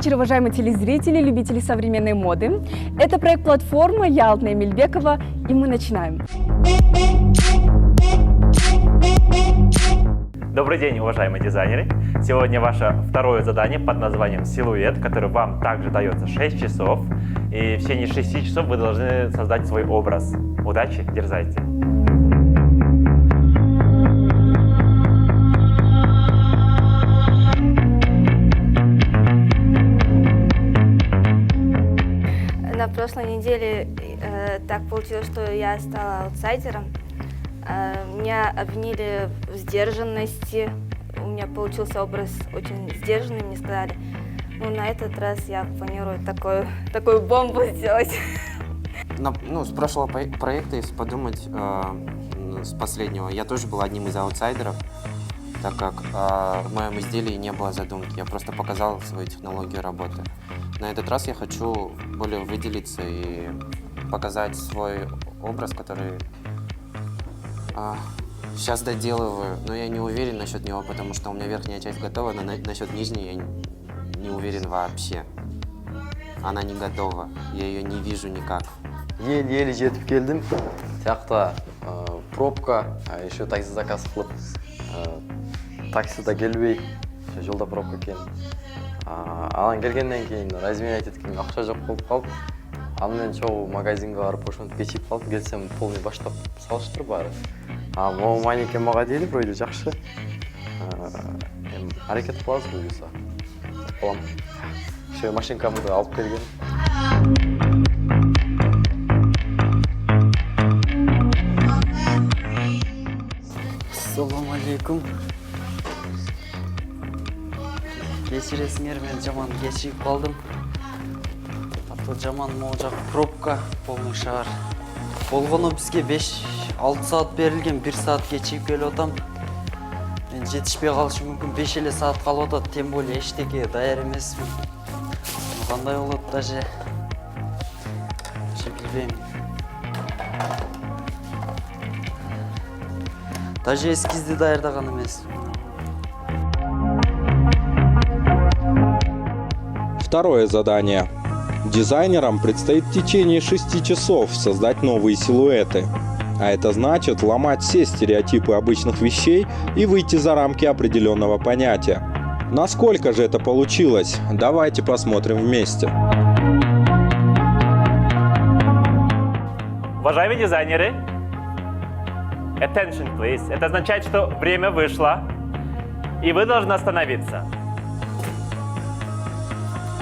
вечер, уважаемые телезрители, любители современной моды. Это проект «Платформа», я Алтынай Мельбекова, и мы начинаем. Добрый день, уважаемые дизайнеры! Сегодня ваше второе задание под названием «Силуэт», которое вам также дается 6 часов. И в течение 6 часов вы должны создать свой образ. Удачи, дерзайте! На прошлой неделе так получилось, что я стала аутсайдером. Меня обвинили в сдержанности. У меня получился образ очень сдержанный, мне сказали. Ну, на этот раз я планирую такую бомбу сделать. С прошлого проекта, если подумать, с последнего, я тоже был одним из аутсайдеров, так как в моем изделии не было задумки, я просто показал свою технологию работы. На этот раз я хочу более выделиться и показать свой образ, который сейчас доделываю, но я не уверен насчет него, потому что у меня верхняя часть готова, но насчет нижней я не уверен вообще. Она не готова, я ее не вижу никак. Еле жетіп келдім. Тияқта пробка, еще такси заказ қылып, таксида келбей, жолда пробка екен. Анан келгенден кейін размен айтады екен, ақша жоқ болып қалып. Анымен шоу магазинге барып ошентип кечигип калып, келсем полный баштап салыштыр баары. Могу манекен мага дейли, вроде жакшы. Аракет кылабыз буюрса. Балам. Ошо машинкамды алып келген. Ассаламу алейкум. Кечиресиңер, мен жаман кечигип калдым. Жаман могу жак пробка, полный шаар. Болгону бизге 5-6 саат берилген, 1 саат кечигип келип атам. Мен жетишпей калышым мүмкүн, 5 эле саат калып атат, тем более эчтеке даяр эмесмин. Кандай болот даже билбейм. Даже эскизди даярдаган эмес. Второе задание. Дизайнерам предстоит в течение 6 часов создать новые силуэты. А это значит ломать все стереотипы обычных вещей и выйти за рамки определенного понятия. Насколько же это получилось? Давайте посмотрим вместе. Уважаемые дизайнеры, attention please. Это означает, что время вышло, и вы должны остановиться.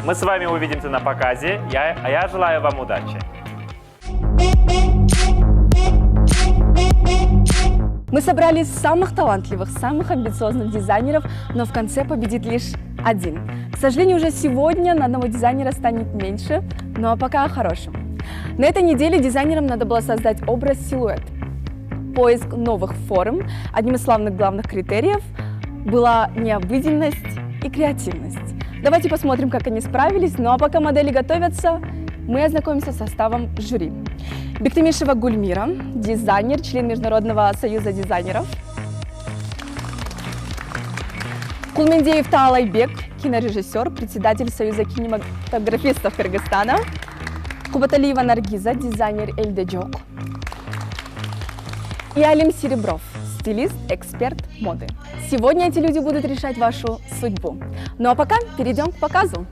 Мы с вами увидимся на показе, я желаю вам удачи. Мы собрали самых талантливых, самых амбициозных дизайнеров, но в конце победит лишь один. К сожалению, уже сегодня на одного дизайнера станет меньше, но пока о хорошем. На этой неделе дизайнерам надо было создать образ силуэт. Поиск новых форм. Одним из главных критериев была необыденность и креативность. Давайте посмотрим, как они справились. Ну а пока модели готовятся, мы ознакомимся с составом жюри. Бектемишева Гульмира, дизайнер, член Международного союза дизайнеров. Кулмендеев Таалайбек, кинорежиссер, председатель Союза кинематографистов Кыргызстана. Кубаталиева Наргиза, дизайнер Эльдеджок. И Алим Серебров, стилист, эксперт моды. Сегодня эти люди будут решать вашу судьбу. Ну а пока перейдем к показу.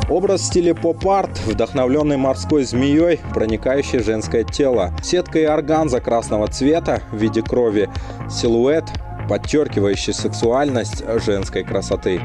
Образ в стиле поп-арт, вдохновленный морской змеей, проникающий в женское тело. Сетка и органза красного цвета в виде крови. Силуэт, подчеркивающий сексуальность женской красоты.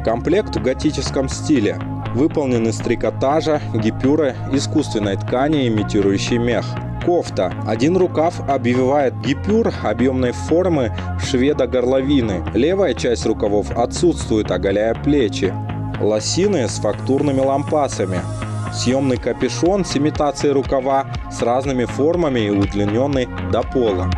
Комплект в готическом стиле. Выполнен из трикотажа, гипюры, искусственной ткани, имитирующей мех. кофта. Один рукав обвивает гипюр объемной формы шведо-горловины. Левая часть рукавов отсутствует, оголяя плечи. Лосины с фактурными лампасами. Съемный капюшон с имитацией рукава с разными формами и удлиненный до пола.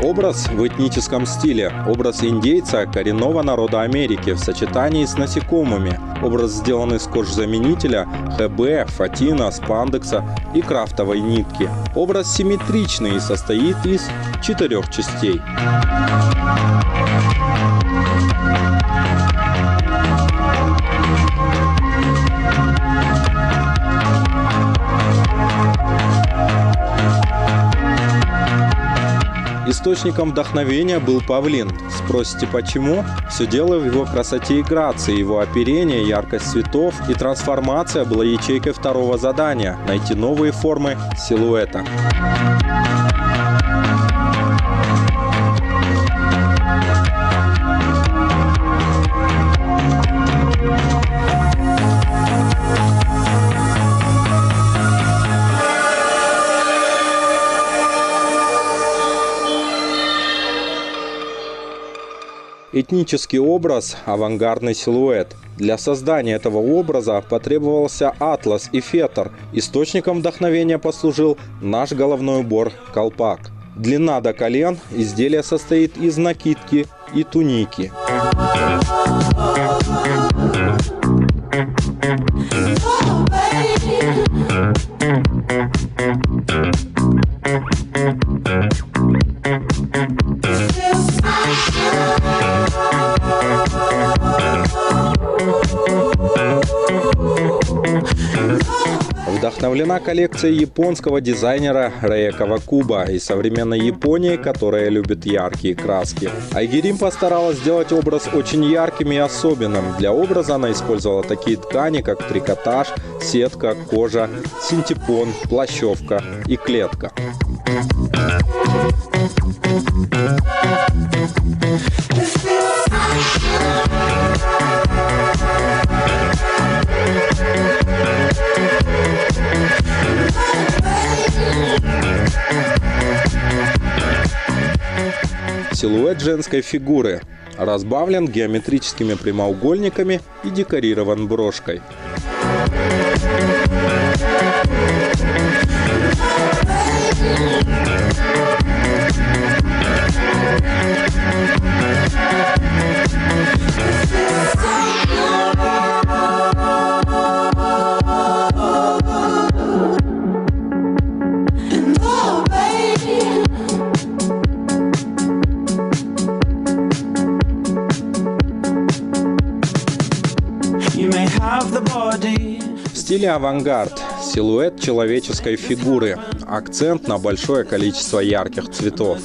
Образ в этническом стиле. Образ индейца коренного народа Америки в сочетании с насекомыми. Образ сделан из кожзаменителя, ХБ, фатина, спандекса и крафтовой нитки. Образ симметричный и состоит из 4 частей. Источником вдохновения был павлин. Спросите, почему? Все дело в его красоте и грации, его оперение, яркость цветов и трансформация была ячейкой второго задания – найти новые формы силуэта. Этнический образ – авангардный силуэт. Для создания этого образа потребовался атлас и фетр. Источником вдохновения послужил наш головной убор – колпак. Длина до колен, изделие состоит из накидки и туники. Вдохновлена коллекция японского дизайнера Рэя Кавакуба и современной Японии, которая любит яркие краски. Айгерим постаралась сделать образ очень ярким и особенным. Для образа она использовала такие ткани, как трикотаж, сетка, кожа, синтепон, плащевка и клетка. Силуэт женской фигуры разбавлен геометрическими прямоугольниками и декорирован брошкой. В стиле авангард силуэт человеческой фигуры, акцент на большое количество ярких цветов.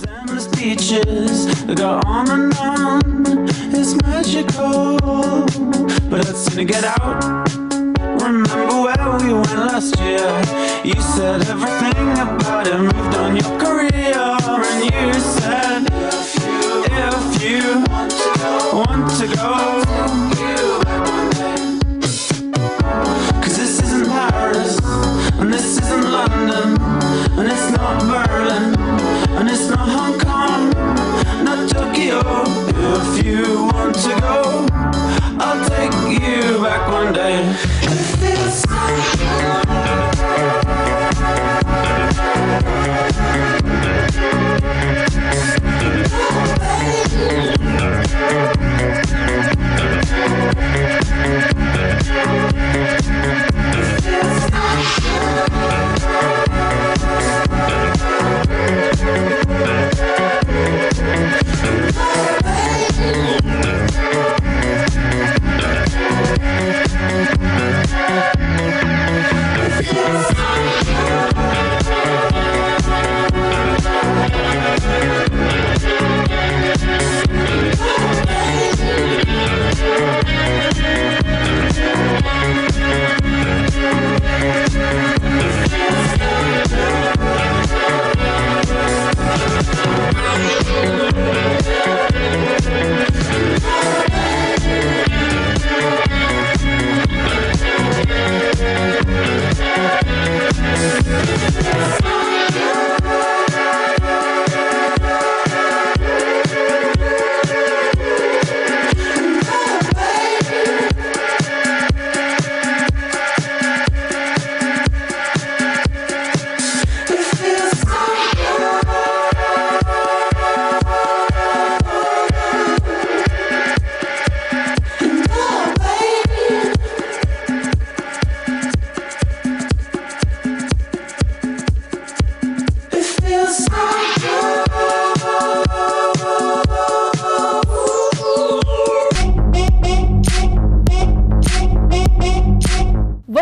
And this isn't London, and it's not Berlin, and it's not Hong Kong, not Tokyo. If you want to go, I'll take you back one day. It feels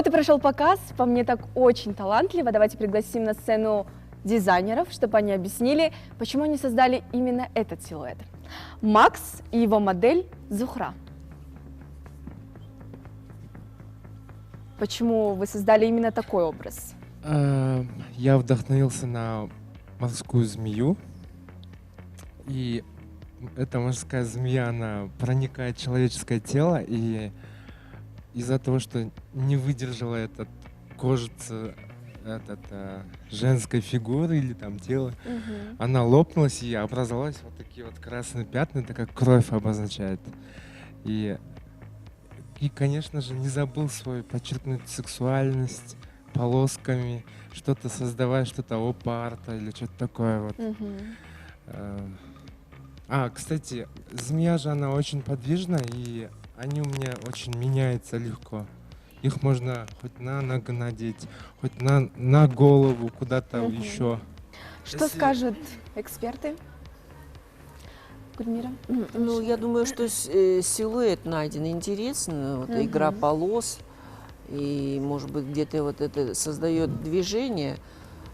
Вот и прошел показ. По мне так очень талантливо. Давайте пригласим на сцену дизайнеров, чтобы они объяснили, почему они создали именно этот силуэт. Макс и его модель Зухра. Почему вы создали именно такой образ? Я вдохновился на морскую змею. И эта морская змея, она проникает в человеческое тело. И из-за того, что не выдержала этот кожица женской фигуры или там тела, она лопнулась и образовалась вот такие вот красные пятна, это как кровь обозначает. И, конечно же, не забыл свою подчеркнуть сексуальность полосками, что-то создавая, что-то опа-арта или что-то такое вот. Кстати, змея же, она очень подвижна, и они у меня очень меняются легко. Их можно хоть на ногу надеть, хоть на голову, куда-то еще. Что скажут эксперты? Гульмира? Ну, я думаю, что силуэт найден интересно, вот игра полос, и, может быть, где-то вот это создает движение.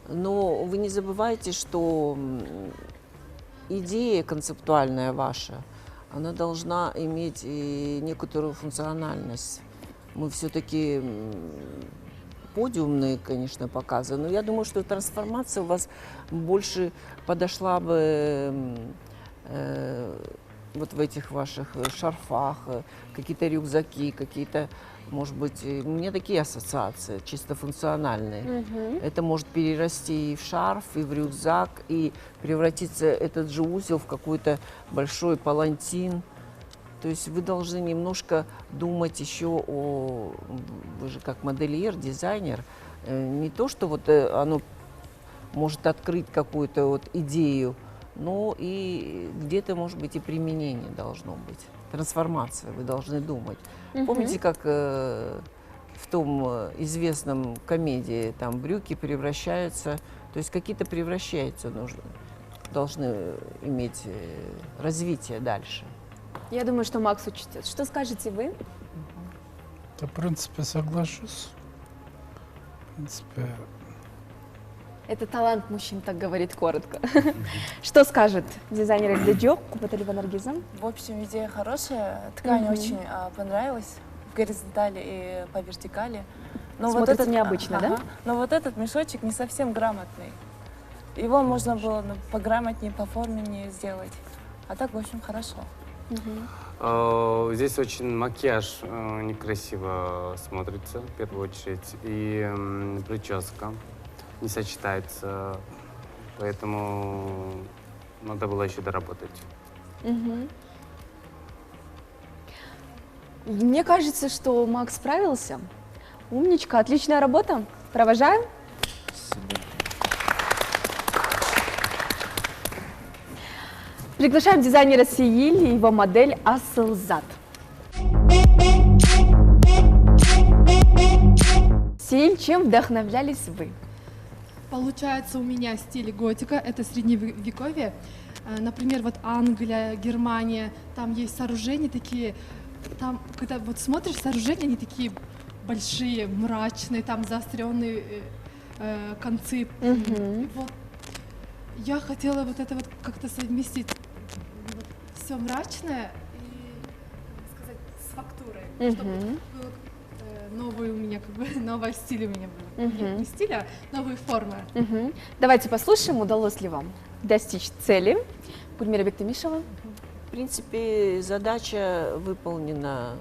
Но вы не забывайте, что идея концептуальная ваша, она должна иметь и некоторую функциональность. Мы все-таки подиумные, конечно, показы, но я думаю, что трансформация у вас больше подошла бы вот в этих ваших шарфах, какие-то рюкзаки, какие-то, может быть, у меня такие ассоциации, чисто функциональные. Это может перерасти и в шарф, и в рюкзак, и превратиться этот же узел в какой-то большой палантин. То есть вы должны немножко думать еще о... Вы же как модельер, дизайнер. Не то, что вот оно может открыть какую-то вот идею, но и где-то, может быть, и применение должно быть. Трансформация, вы должны думать. Помните, как в том известном комедии там брюки превращаются, то есть какие-то превращаются, должны иметь развитие дальше. Я думаю, что Макс учтет. Что скажете вы? Да, в принципе, соглашусь. В принципе, Это талант мужчин, так говорит коротко. Что скажет дизайнер Эльдеджо, Купаталива Наргиза? В общем, идея хорошая. Ткань очень понравилась в горизонтали и по вертикали. Но Смотрится вот этот, необычно, да? Но вот этот мешочек не совсем грамотный. Его можно было пограмотнее, поформеннее сделать. А так, в общем, хорошо. Здесь очень макияж некрасиво смотрится, в первую очередь, и прическа не сочетается, поэтому надо было еще доработать. Мне кажется, что Макс справился. Умничка, отличная работа. Провожаем. Приглашаем дизайнера Сииль и его модель Асылзат. Сииль, чем вдохновлялись вы? Получается, у меня стиль готика, это средневековье. Например, вот Англия, Германия, там есть сооружения такие, там, когда вот смотришь сооружения, они такие большие, мрачные, там заостренные концы. Вот. Я хотела вот это вот как-то совместить все мрачное и сказать с фактурой, чтобы было новый у меня, как бы новый стиль у меня был. Не стиль, а новые формы. Давайте послушаем, удалось ли вам достичь цели. Гульмира Бектамишева. В принципе, задача выполнена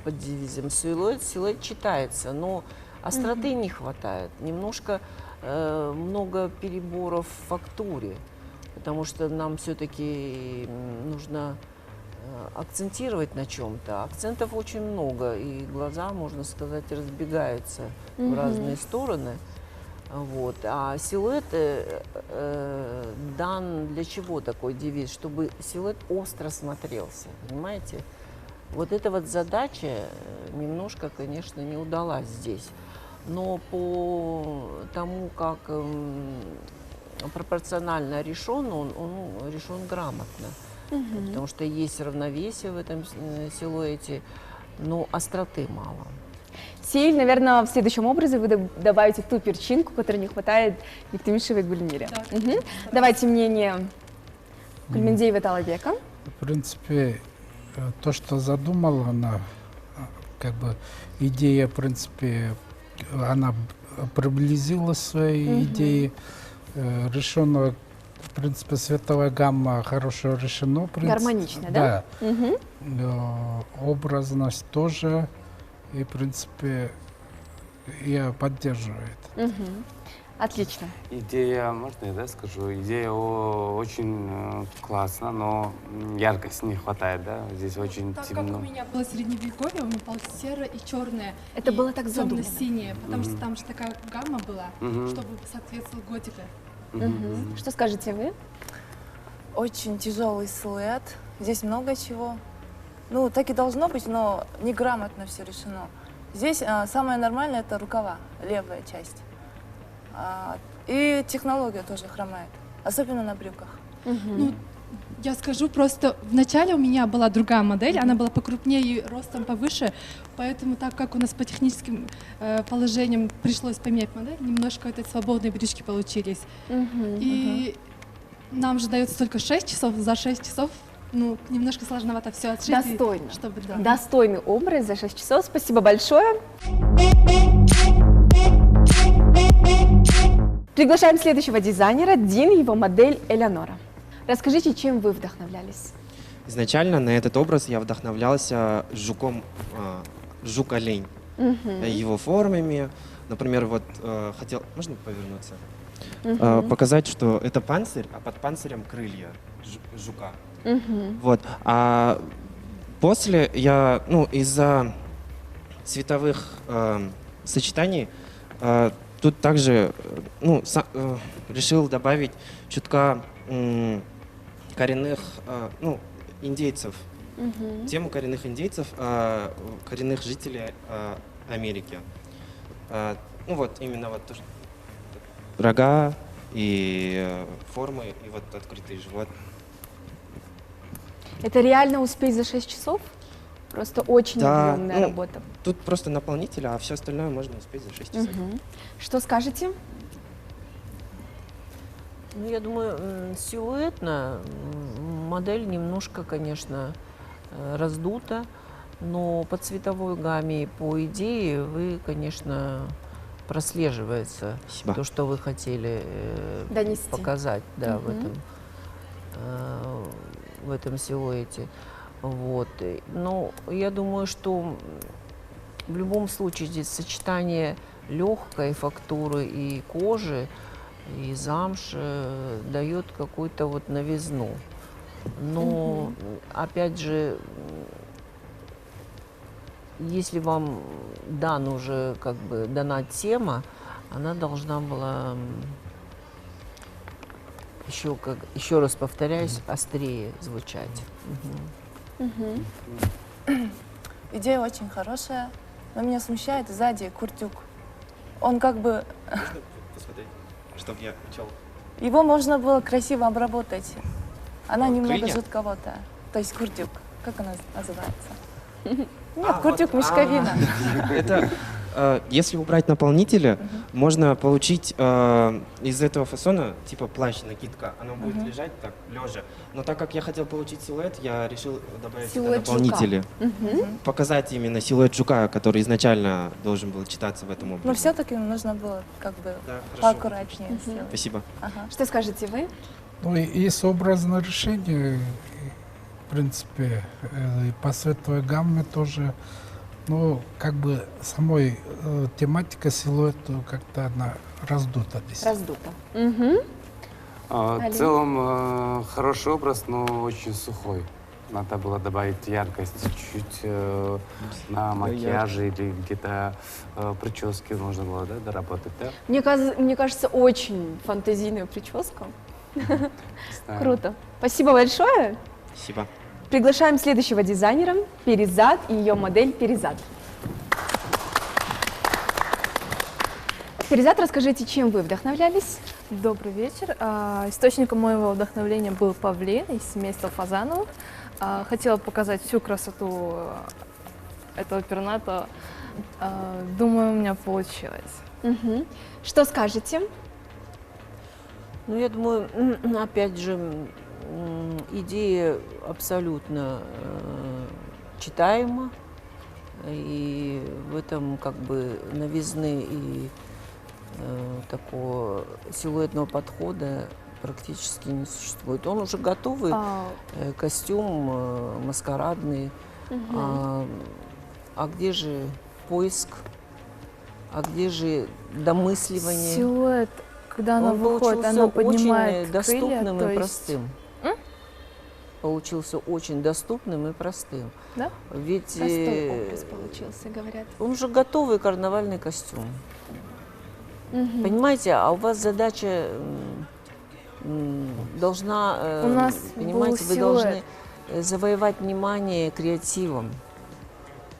под девизом силуэт. Силуэт читается, но остроты не хватает. Немножко много переборов в фактуре, потому что нам все-таки нужно акцентировать на чем-то. Акцентов очень много, и глаза, можно сказать, разбегаются в разные стороны. Вот. А силуэт дан для чего такой девиз? Чтобы силуэт остро смотрелся, понимаете? Вот эта вот задача немножко, конечно, не удалась здесь. Но по тому, как пропорционально решен, он решен грамотно. Потому что есть равновесие в этом силуэте. но остроты мало. Силь, наверное, в следующем образе вы добавите ту перчинку, которой не хватает Виктимишевой Гульмире. Мгм. Давайте мнение Гульминдеева Талабека. В принципе, то, что задумала она, как бы идея, в принципе, она приблизила свои идеи, решено, в принципе, световая гамма хорошо решено. в принципе. Гармонично, да? Мгм. Образность тоже, и, в принципе, я поддерживаю это. Мгм. Отлично. Идея, можно я да, скажу? Идея очень классная, но яркости не хватает, да? Здесь очень Так как у темно. меня было средневековье, у меня было серое и черное. Это было так задумано. Темно-синее, потому что там же такая гамма была, Мгм. чтобы соответствовал готика. Мгм. Что скажете вы? Очень тяжелый силуэт. Здесь много чего. Ну, так и должно быть, но неграмотно все решено. Здесь самое нормальное — это рукава, левая часть. И технология тоже хромает, особенно на брюках. Ну, я скажу просто, вначале у меня была другая модель, она была покрупнее и ростом повыше, поэтому так как у нас по техническим положениям пришлось поменять модель, немножко это свободные брючки получились. И нам же дается только 6 часов, за 6 часов, ну, немножко сложновато все отшить. Достойно. Чтобы, да. Достойный образ за 6 часов. Спасибо большое. Приглашаем следующего дизайнера, Дин, его модель Элеонора. Расскажите, чем вы вдохновлялись? Изначально на этот образ я вдохновлялся жуком, жук-олень, его формами. Например, вот хотел, можно повернуться? Показать, что это панцирь, а под панцирем крылья жука. Вот. А после я, ну, из-за цветовых сочетаний тут также, ну, решил добавить чутка коренных, ну, индейцев, тему коренных индейцев, коренных жителей Америки. Ну вот именно вот то, что рога и формы, и вот открытый живот. Это реально успеть за 6 часов? Просто очень Да, объемная ну, работа. Тут просто наполнитель, а все остальное можно успеть за 6 часов. Что скажете? Ну, я думаю, силуэтно модель немножко, конечно, раздута, но по цветовой гамме, по идее, вы, конечно, прослеживается Спасибо. то, что вы хотели Донести. показать, да, в этом силуэте. Вот. Но я думаю, что в любом случае здесь сочетание легкой фактуры и кожи, и замши дает какую-то вот новизну. Но, опять же, если вам уже как бы дана тема, она должна была еще раз повторяюсь, острее звучать. Идея очень хорошая, но меня смущает сзади куртюк. Он как бы... Можно посмотреть, чтобы я учел? Его можно было красиво обработать. Она немного крылья? жутковатая. То есть куртюк. Как она называется? Нет, куртюк, мешковина. Это, если убрать наполнители, можно получить из этого фасона, типа плащ, накидка, оно будет лежать так, лежа. Но так как я хотел получить силуэт, я решил добавить сюда Силуэт наполнители. Показать именно силуэт жука, который изначально должен был читаться в этом образе. Но все-таки нужно было как бы Да, хорошо. поаккуратнее сделать. Спасибо. Что скажете вы? Ну, и сообразное решение, в принципе, и по световой гамме тоже, ну, как бы самой тематика силуэта как-то она раздута здесь. Раздуто. В Алина? целом хороший образ, но очень сухой. Надо было добавить яркость чуть-чуть на макияже или где-то прически нужно было, да, доработать, да? Мне кажется, очень фантазийная прическа. Знаю. Круто. Спасибо большое. Спасибо. Приглашаем следующего дизайнера, Перизат и ее модель Перизат. Перизат, расскажите, чем вы вдохновлялись? Добрый вечер. Источником моего вдохновления был павлин из семейства фазановых. Хотела показать всю красоту этого перната. Думаю, у меня получилось. Мгм. Что скажете? Ну, я думаю, опять же, идея абсолютно читаема, и в этом как бы новизны и такого силуэтного подхода практически не существует. Он уже готовый, костюм маскарадный. А где же поиск? А где же домысливание? Силуэт, когда она Он выходит, получился она поднимает очень доступным крылья, и то простым. Получился очень доступным и простым. Да? Ведь Простой образ получился, говорят. он же готовый карнавальный костюм. Понимаете, а у вас задача должна, У нас понимаете, был вы силуэт. должны завоевать внимание креативом.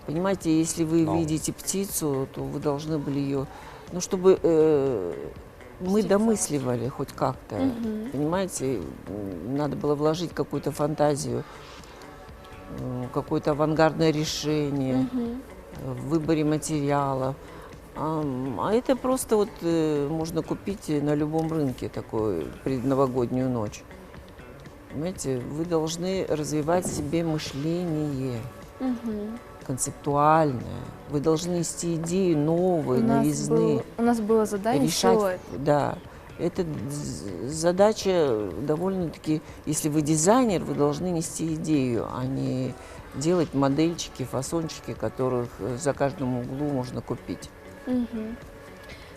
Понимаете, если вы видите птицу, то вы должны были ее, ну, чтобы мы домысливали хоть как-то. Понимаете, надо было вложить какую-то фантазию, какое-то авангардное решение в выборе материала. А это просто вот можно купить на любом рынке такой предновогоднюю ночь. Понимаете, вы должны развивать в себе мышление концептуальное. Вы должны нести идеи новые, новизны. У нас было задание силуэт. Да. Это задача довольно-таки, если вы дизайнер, вы должны нести идею, а не делать модельчики, фасончики, которых за каждым углу можно купить.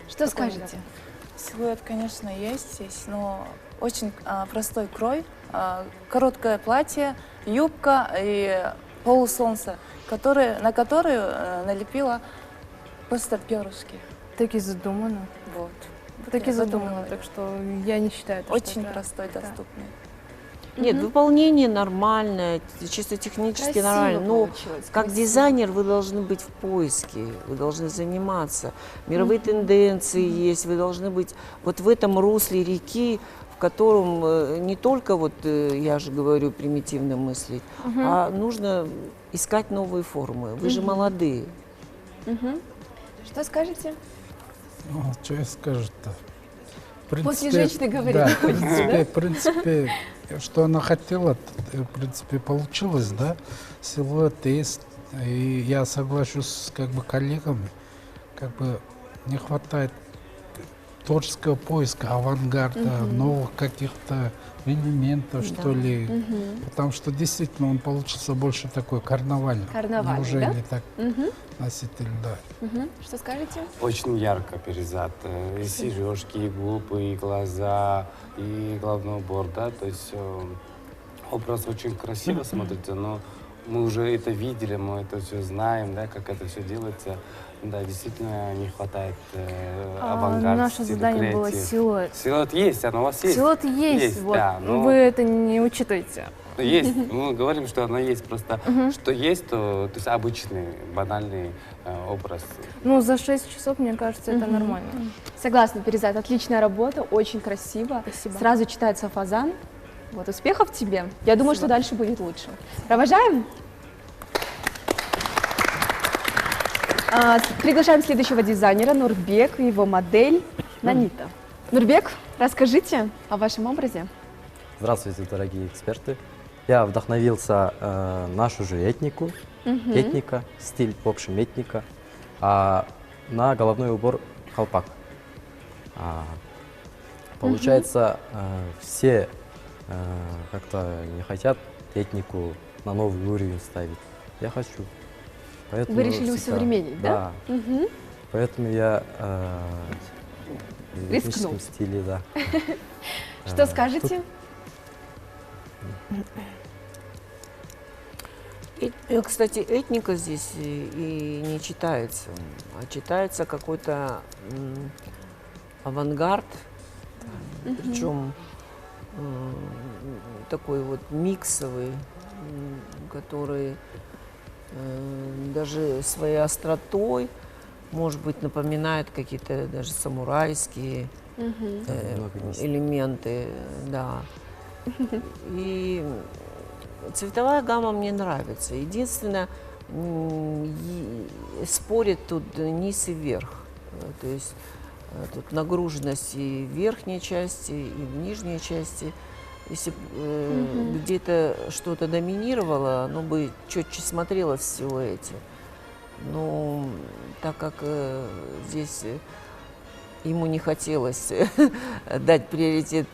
Что скажете? Силуэт, конечно, есть здесь, но очень простой крой, короткое платье, юбка и полусолнце, на которую налепила просто перышки. Так и задумано. Вот. Так и Я задумано, задумала. так что я не считаю это Очень что-то. простой, Да. доступный. Нет, выполнение нормальное, чисто технически Красиво нормально. Но получилось, как красиво. дизайнер вы должны быть в поиске, вы должны заниматься. Мировые тенденции есть, вы должны быть вот в этом русле реки, в котором не только, вот я же говорю, примитивно мыслить, а нужно искать новые формы. Вы же молодые. Что скажете? Ну, что я скажу-то? В После принципе, женщины говорить да, не хочется, да? в принципе, что она хотела, в принципе, получилось, да? Силуэт есть. И я соглашусь с как бы коллегами, как бы не хватает творческого поиска, авангарда, новых каких-то элементов, что ли. Потому что действительно он получился больше такой карнавальный. Карнавальный, Неужели да? так носитель, да. Что скажете? Очень ярко перезад. И сережки, и губы, и глаза, и головной убор, да, то есть образ очень красиво смотрится, но мы уже это видели, мы это все знаем, да, как это все делается. Да, действительно не хватает авангарда. Наше задание было силуэт. Силуэт есть, оно у вас есть. Силуэт есть, вот. Да, но Вы это не учитываете. есть. Мы говорим, что оно есть, просто что есть, то есть обычный, банальный образ. Ну, за 6 часов, мне кажется, это нормально. Согласна, Перизат, отличная работа, очень красиво. Спасибо. Сразу читается фазан. Вот, успехов тебе. Я думаю, что дальше будет лучше. Провожаем? Приглашаем следующего дизайнера, Нурбек, и его модель Нанита. Нурбек, расскажите о вашем образе. Здравствуйте, дорогие эксперты. Я вдохновился нашу же этнику, этника, стиль, в общем, этника, на головной убор колпак. Получается, все как-то не хотят этнику на новый уровень ставить. Я хочу. Поэтому Вы решили всегда- усовременить, да? Поэтому я в Рискнул. этническом стиле, да. Что скажете? Кстати, этника здесь и не читается, а читается какой-то авангард, причем такой вот миксовый, который даже своей остротой, может быть, напоминает какие-то даже самурайские элементы, да. И цветовая гамма мне нравится. Единственное, спорят тут низ и верх. То есть тут нагруженность и в верхней части, и в нижней части. Если бы где-то что-то доминировало, оно бы четче смотрелось в силуэте. Но так как здесь ему не хотелось дать приоритет,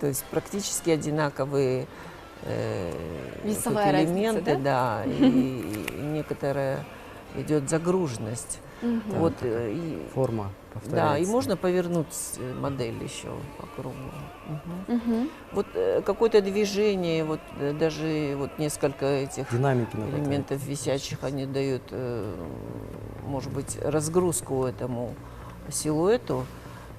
то есть практически одинаковые Весовая элементы, разница, да? да, и некоторая идет загруженность. Вот, Форма да, повторяется. и можно повернуть модель еще по кругу. Вот какое-то движение, вот даже вот несколько этих Динамики элементов висячих, они дают, может быть, разгрузку этому силуэту.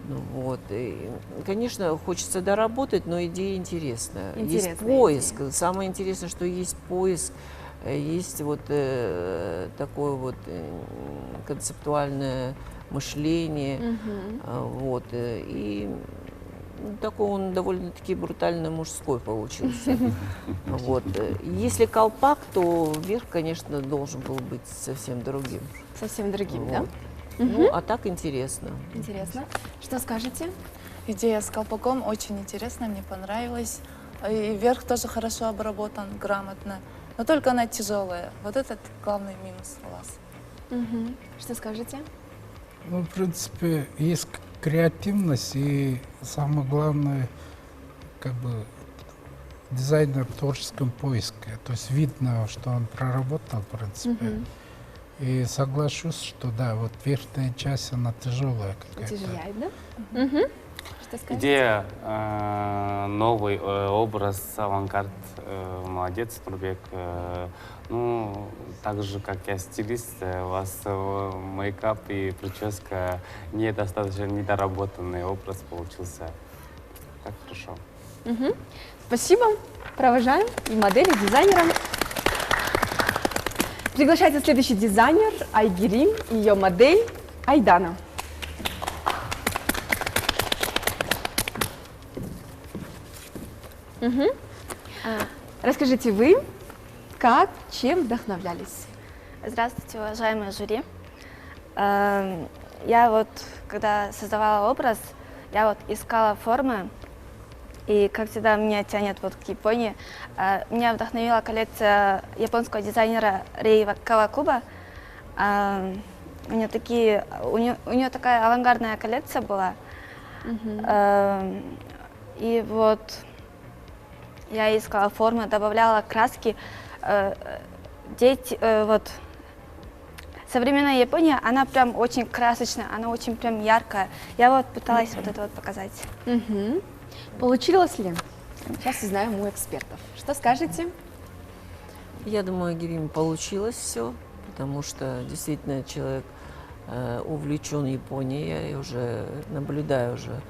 Ну, вот. И, конечно, хочется доработать, но идея интересная. Есть Интересная поиск. Самое интересное, что есть поиск, есть вот такое вот концептуальное мышление. Вот. И такой он довольно-таки брутально мужской получился. Вот. Если колпак, то верх, конечно, должен был быть совсем другим. Совсем другим, да? Вот. Ну, а так интересно. Интересно. Что скажете? Идея с колпаком очень интересная, мне понравилась. И верх тоже хорошо обработан, грамотно. Но только она тяжелая. Вот этот главный минус у вас. Что скажете? Ну, в принципе, есть креативность и самое главное, как бы дизайнер в творческом поиске. То есть видно, что он проработал, в принципе. И соглашусь, что да, вот верхняя часть, она тяжелая какая-то. Утяжеляет, да? Что скажете? Идея, новый образ, авангард, молодец, Нурбек. Ну, так же, как я стилист, у вас мейкап и прическа недостаточно недоработанный образ получился. Так хорошо. Спасибо. Провожаем и модели, и дизайнера. Приглашается следующий дизайнер Айгерим и ее модель Айдана. Расскажите вы, как, чем вдохновлялись? Здравствуйте, уважаемые жюри. Я вот, когда создавала образ, я вот искала формы, и, как всегда, меня тянет вот к Японии. Меня вдохновила коллекция японского дизайнера Рей Кавакуба. У нее такая авангардная коллекция была. И вот я искала формы, добавляла краски. Вот современная Япония, она прям очень красочная, она очень прям яркая. Я вот пыталась вот это вот показать. Получилось ли? Сейчас узнаем у экспертов. Что скажете? Я думаю, Герим, получилось все, потому что действительно человек увлечен Японией. Я уже наблюдаю уже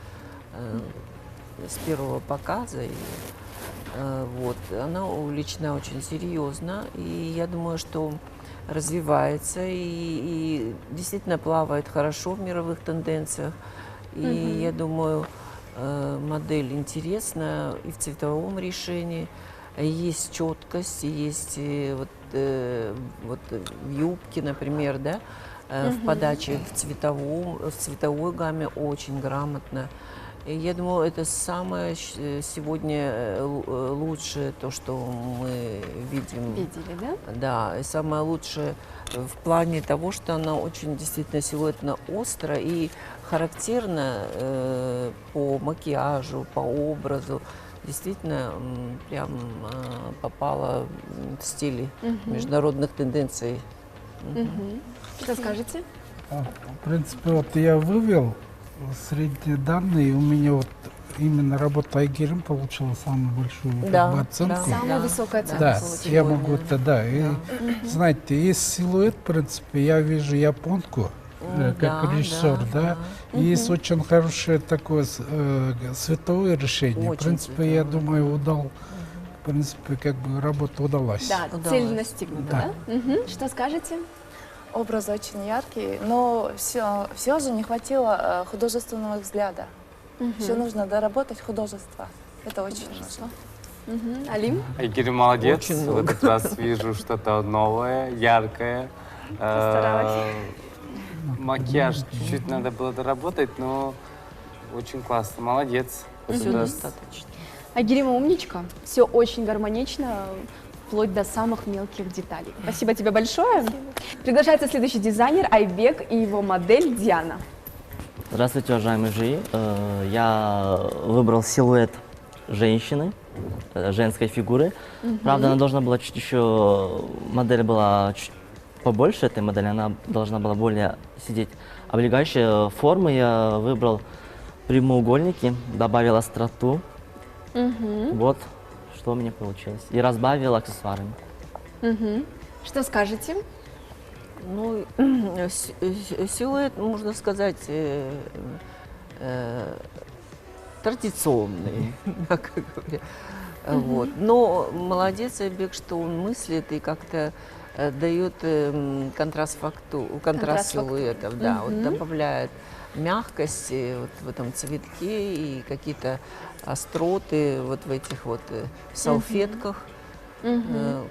с первого показа. И, вот, она увлечена очень серьезно, и я думаю, что развивается и действительно плавает хорошо в мировых тенденциях. И я думаю, модель интересная и в цветовом решении. Есть четкость, есть вот в юбке, например, да, в подаче в цветовой гамме очень грамотно. И я думаю, это самое сегодня лучшее, то, что мы видим. Видели, да? Да, и самое лучшее в плане того, что она очень действительно силуэтно остро и характерна по макияжу, по образу. Действительно, прям попала в стиле международных тенденций. Что скажете? В принципе, вот я вывел средние данные, и у меня вот именно работа Айгерим получила самую большую как бы, оценку. Самая высокая оценка Да, получила. я могу это, да. И, знаете, есть силуэт, в принципе, я вижу японку, как режиссер, да. И есть очень хорошее такое световое решение. Очень в принципе, я думаю, в принципе, как бы работа удалась. Да, цель достигнута, да? Что скажете? Образ очень яркий, но все же не хватило художественного взгляда. Еще нужно доработать художество. Это очень нужно. Алим? Айгерим молодец. Очень В много. этот раз вижу что-то новое, яркое. Постаралась. Макияж чуть-чуть надо было доработать, но очень классно. Молодец. В Все этот раз достаточно. Айгерим умничка. Все очень гармонично, вплоть до самых мелких деталей. Спасибо тебе большое. Приглашается следующий дизайнер Айбек и его модель Диана. Здравствуйте, уважаемые жюри. Я выбрал силуэт женщины, женской фигуры. Правда, она должна была чуть еще, модель была чуть побольше этой модели, она должна была более сидеть облегающей формы. Я выбрал прямоугольники, добавил остроту. Вот что у меня получилось. И разбавил аксессуарами. Что скажете? Ну, силуэт, можно сказать, традиционный, мягко говоря. Вот. Но молодец Айбек, что он мыслит и как-то дает контраст Контраст силуэтов, да, вот добавляет мягкости вот в этом цветке и какие-то остроты вот в этих вот салфетках,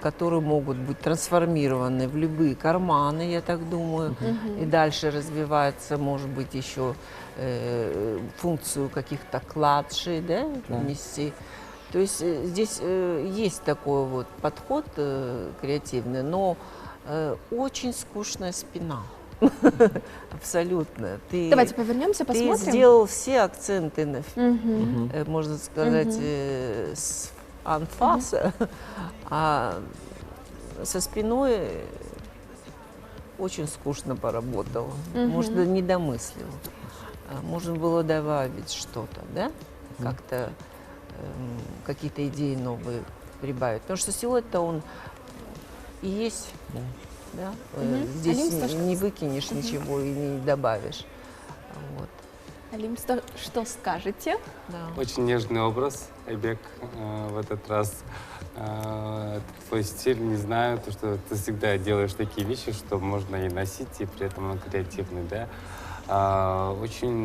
которые могут быть трансформированы в любые карманы, я так думаю, и дальше развивается, может быть, еще функцию каких-то клатшей, да, внести. То есть здесь есть такой вот подход креативный, но очень скучная спина. Абсолютно. Давайте повернемся, посмотрим. Ты сделал все акценты, можно сказать, с анфаса, а со спиной очень скучно поработал. Может, не домыслил. Можно было добавить что-то, да? Как-то какие-то идеи новые прибавить. Потому что силуэт-то он и есть. Да? Здесь не выкинешь ничего и не добавишь. Вот. Алим, что скажете? Да. очень нежный образ, Айбек, в этот раз. Это твой стиль, не знаю, то, что ты всегда делаешь такие вещи, что можно и носить, и при этом он креативный, да. Очень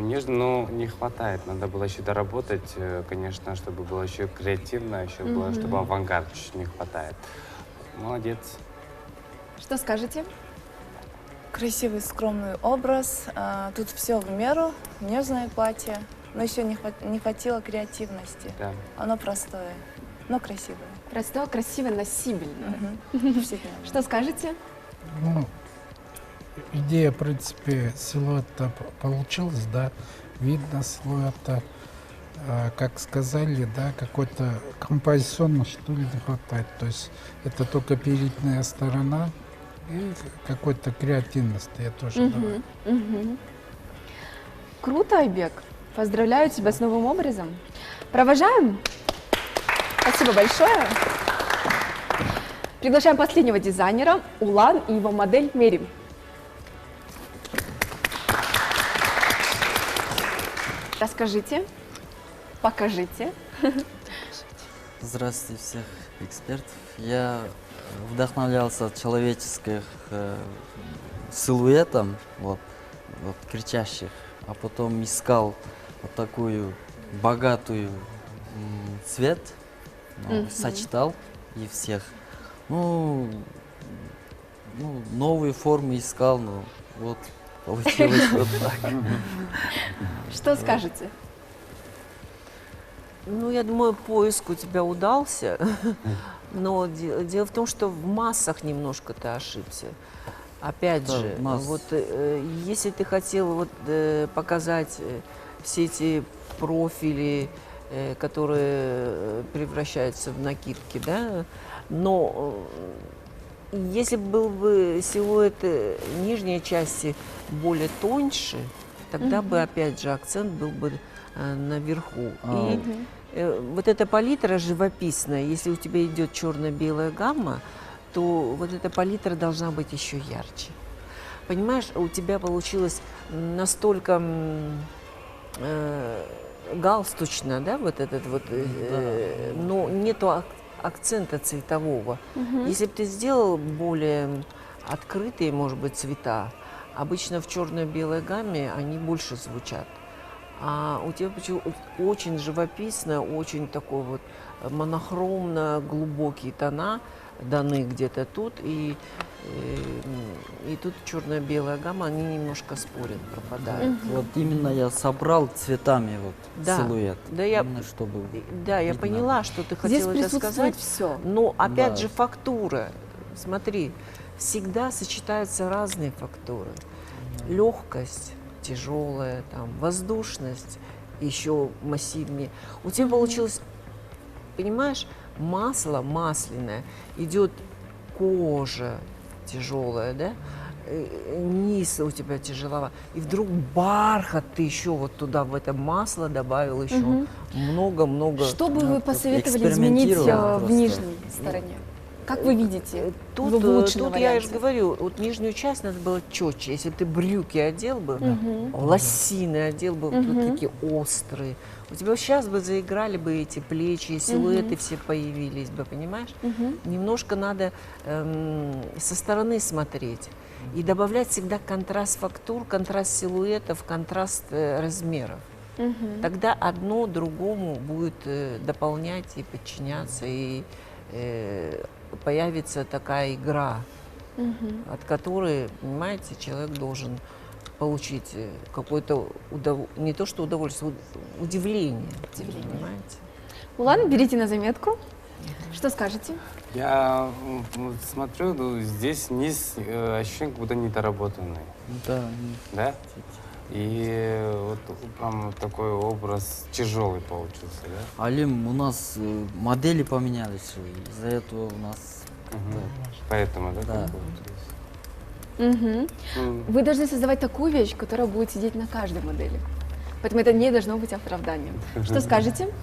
нежно, но не хватает. Надо было еще доработать, конечно, чтобы было еще креативно, еще было, чтобы авангард чуть не хватает. Молодец. Что скажете? Красивый, скромный образ. Тут все в меру, нежное платье, но еще не хватило креативности. Да. Оно простое, но красивое. Простое, красивое, носибельное. Повседневное. Что скажете? Ну, идея, в принципе, силуэта получилась, да, видно силуэта. Как сказали, да, какой-то композиционно, что ли, не хватает. То есть это только передняя сторона и какой-то креативности я тоже добавил. Круто, Айбек. Поздравляю тебя с новым образом. Провожаем. Спасибо большое. Приглашаем последнего дизайнера Улан и его модель Мерим. Расскажите, покажите. Здравствуйте всех экспертов. Я вдохновлялся от человеческих силуэтом, вот кричащих, а потом искал вот такую богатую цвет, сочетал и всех. Ну, новые формы искал, но вот получилось вот так. Что скажете? Ну, я думаю, поиск у тебя удался, но дело в том, что в массах немножко ты ошибся. Опять Да, же, масса. вот если ты хотел вот показать все эти профили, которые превращаются в накидки, да, но если был бы силуэт нижней части более тоньше, тогда бы опять же акцент был бы наверху. И вот эта палитра живописная, если у тебя идет черно-белая гамма, то вот эта палитра должна быть еще ярче. Понимаешь, у тебя получилось настолько галстучно, да, вот этот вот, но нету акцента цветового. Если бы ты сделал более открытые, может быть, цвета, обычно в черно-белой гамме они больше звучат. А у тебя очень живописно, очень такой вот монохромно глубокие тона даны где-то тут, и тут черно-белая гамма, они немножко спорят, пропадают. Вот именно я собрал цветами вот Да. силуэт. Да, я, Именно чтобы да, я видно. поняла, что ты Здесь хотела это присутствует сказать. все. Но опять Да. же фактура. Смотри, всегда сочетаются разные фактуры. Легкость, тяжелая, там, воздушность, еще массивнее. У тебя получилось, понимаешь, масло масляное, идет кожа тяжелая, да? Низ у тебя тяжеловато. И вдруг бархат ты еще вот туда, в это масло добавил еще много-много. Что бы вы посоветовали изменить экспериментировал в просто. нижней стороне? Как вы видите? Тут, в улучшенном тут я варианте? же говорю, вот нижнюю часть надо было четче. Если ты брюки одел бы, лосины одел бы, вот такие острые. У тебя сейчас бы заиграли бы эти плечи, силуэты все появились бы, понимаешь? Немножко надо со стороны смотреть. И добавлять всегда контраст фактур, контраст силуэтов, контраст размеров. Тогда одно другому будет дополнять и подчиняться, и появится такая игра, от которой, понимаете, человек должен получить какое-то не то что удовольствие, удивление, понимаете? Улан, берите на заметку. Что скажете? Я смотрю, ну, здесь низ ощущение, как будто недоработанный. Да. Да? И вот прям такой образ тяжелый получился, да? Алим, у нас модели поменялись, из-за этого у нас... Поэтому, да? Да. так Вы должны создавать такую вещь, которая будет сидеть на каждой модели. Поэтому это не должно быть оправданием. Что скажете?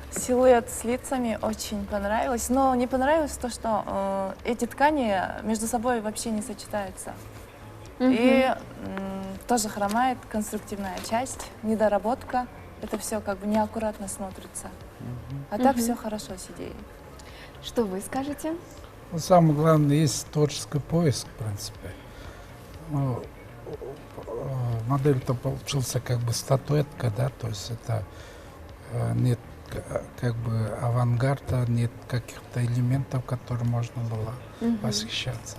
Силуэт с лицами очень понравилось, но не понравилось то, что эти ткани между собой вообще не сочетаются. И тоже хромает конструктивная часть, недоработка. Это все как бы неаккуратно смотрится. А так все хорошо с идеей. Что вы скажете? Ну, самое главное, есть творческий поиск, в принципе. Ну, модель-то получился как бы статуэтка, да, то есть это нет как бы авангарда, нет каких-то элементов, которыми можно было восхищаться.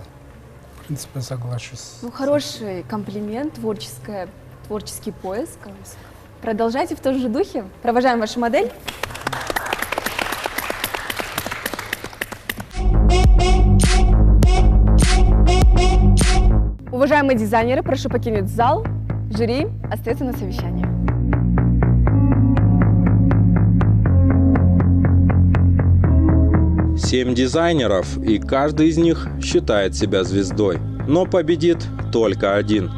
В принципе, соглашусь. Ну, хороший комплимент, творческий поиск. Продолжайте в том же духе. Провожаем вашу модель. Уважаемые дизайнеры, прошу покинуть зал. Жюри остается на совещании. Семь дизайнеров, и каждый из них считает себя звездой. Но победит только один.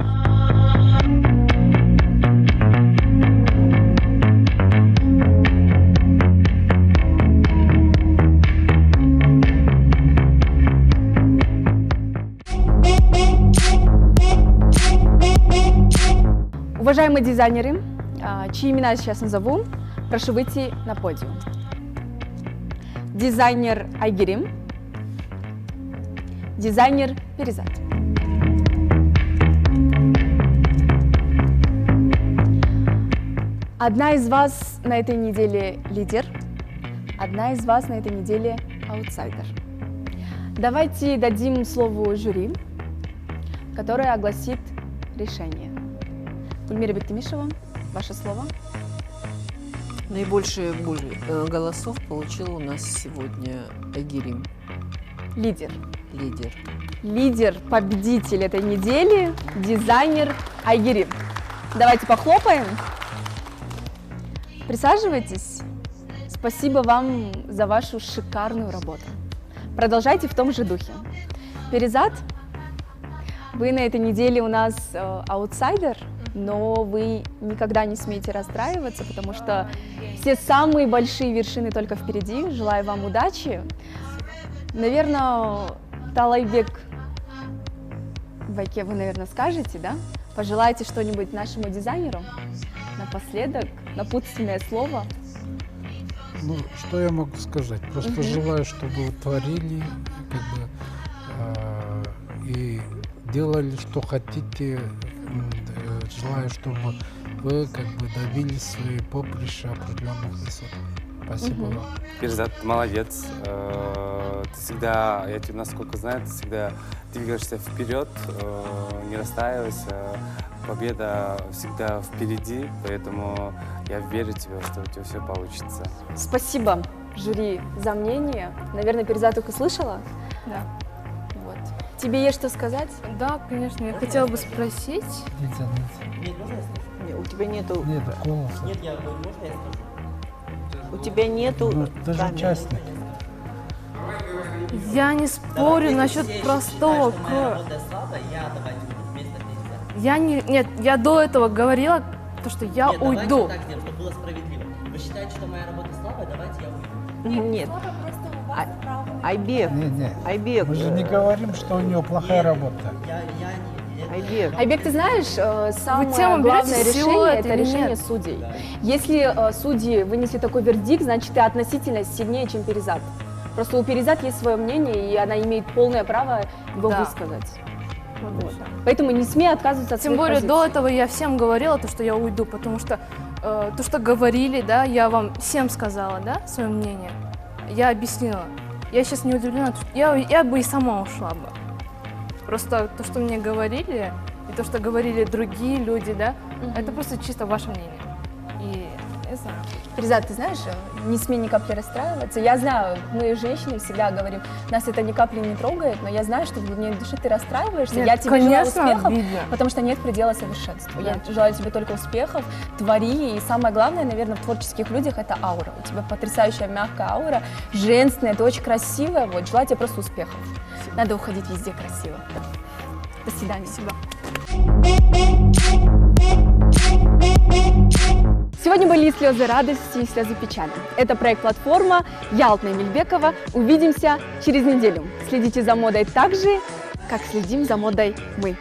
Уважаемые дизайнеры, чьи имена я сейчас назову, прошу выйти на подиум. Дизайнер Айгерим, дизайнер Перизат. Одна из вас на этой неделе лидер, одна из вас на этой неделе аутсайдер. Давайте дадим слово жюри, которое огласит решение. Гульмира Бектимишева, ваше слово. Наибольшее голосов получил у нас сегодня Айгерим. Лидер. Лидер. Лидер, победитель этой недели, дизайнер Айгерим. Давайте похлопаем. Присаживайтесь. Спасибо вам за вашу шикарную работу. Продолжайте в том же духе. Перизат, вы на этой неделе у нас аутсайдер, но вы никогда не смейте расстраиваться, потому что все самые большие вершины только впереди. Желаю вам удачи. Наверное, Талайбек Байке вы, наверное, скажете, да? Пожелаете что-нибудь нашему дизайнеру? Напоследок, напутственное слово. Ну, что я могу сказать? Просто желаю, чтобы вы творили, как бы, и делали, что хотите, желаю, чтобы вы как бы добились своей поприща определенных высот. Спасибо вам. Перзат, ты молодец. Ты всегда, я тебя насколько знаю, ты всегда двигаешься вперед, не расстраивайся. Победа всегда впереди, поэтому я верю в тебя, что у тебя все получится. Спасибо, жюри, за мнение. Наверное, Перзат их услышала? Да. Вот. Тебе есть что сказать? Да, конечно. Я хотела бы спросить. У тебя нету... Нет, голоса. Нет, можно я скажу? У тебя нету... Ну, ты же камеры. участник. Я не спорю насчет простого Нет, я до этого говорила, то, что я уйду. Давайте так сделаем, чтобы было справедливо. Вы считаете, что моя работа слабая, давайте я уйду. Нет. Айбек, Не. Айбек. Мы же не говорим, что у него плохая работа. Айбек. Айбек, ты знаешь, самое тему главное берете решение силуэт – это или решение нет? судей. Если судьи вынесли такой вердикт, значит, ты относительно сильнее, чем Перизат. Просто у Перизат есть свое мнение, и она имеет полное право его Да. высказать. Вот. Поэтому не смей отказываться от Тем своих более позиций. до этого я всем говорила, то, что я уйду, потому что то, что говорили, да, я вам всем сказала, да, свое мнение. Я объяснила. Я сейчас не удивлена, я бы и сама ушла бы. Просто то, что мне говорили, и то, что говорили другие люди, да, это просто чисто ваше мнение. И я знаю. Перизат, ты знаешь, не смей ни капли расстраиваться. Я знаю, мы, женщины, всегда говорим, нас это ни капли не трогает, но я знаю, что в глубине души ты расстраиваешься. Нет, я тебе желаю конечно, успехов, обидно. потому что нет предела совершенству. Да. Я желаю тебе только успехов, твори. И самое главное, наверное, в творческих людях – это аура. У тебя потрясающая мягкая аура, женственная, ты очень красивая. Вот, желаю тебе просто успехов. Надо уходить везде красиво. До свидания. Спасибо. Сегодня были слезы радости и слезы печали. Это проект «Платформа». Я Алтынай Мельбекова. Увидимся через неделю. Следите за модой так же, как следим за модой мы.